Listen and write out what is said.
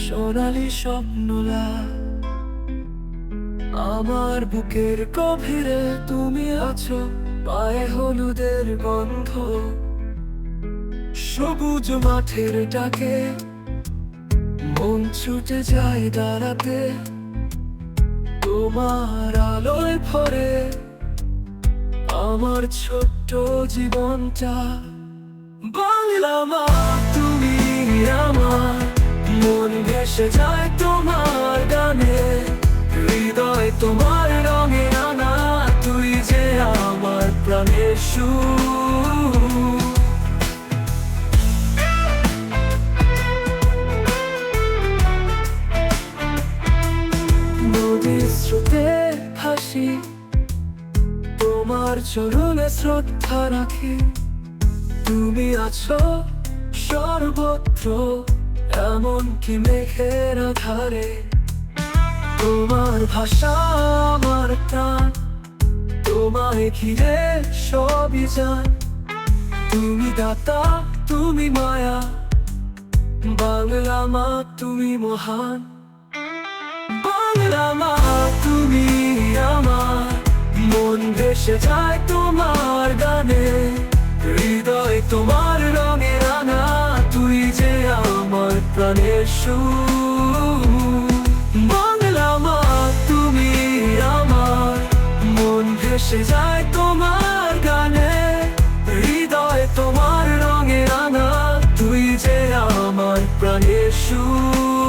সোনালি স্বপ্নলা আমার বুকের গভীরে তুমি আছো, পায়ে হলুদের গন্ধ, সবুজ মাঠের ডাকে মন ছুটে যায় দাঁড়াতে। তোমার আলোয় ভরে আমার ছোট্ট জীবনটা। বাংলা মা তুমি আমার, মন ভেসে যায় তোমার গানে, হৃদয় তোমার রঙে আনা, তুই যে আমার প্রাণের সুর। নদীর স্রোতে ভাসি, তোমার চরণে শ্রদ্ধা রাখি। তুমি আছো সর্বত্র, এমনকি মেঘের আধারে। তোমার ভাষা আমার প্রাণ, তোমায় ঘিরে সবই জান। তুমি দাতা, তুমি মায়া, বাংলা মা তুমি মহান। বাংলা মা তুমি আমার, মন ভেসে যায় তোমার গানে, হৃদয় তোমার রঙে রাঙা, তুই যে আমার প্রাণের সুর। বাংলা মা তুমি আমার, মন ভেসে যায় তোমার গানে, হৃদয় তোমার রঙে রাঙা, তুই যে আমার প্রাণের সুর।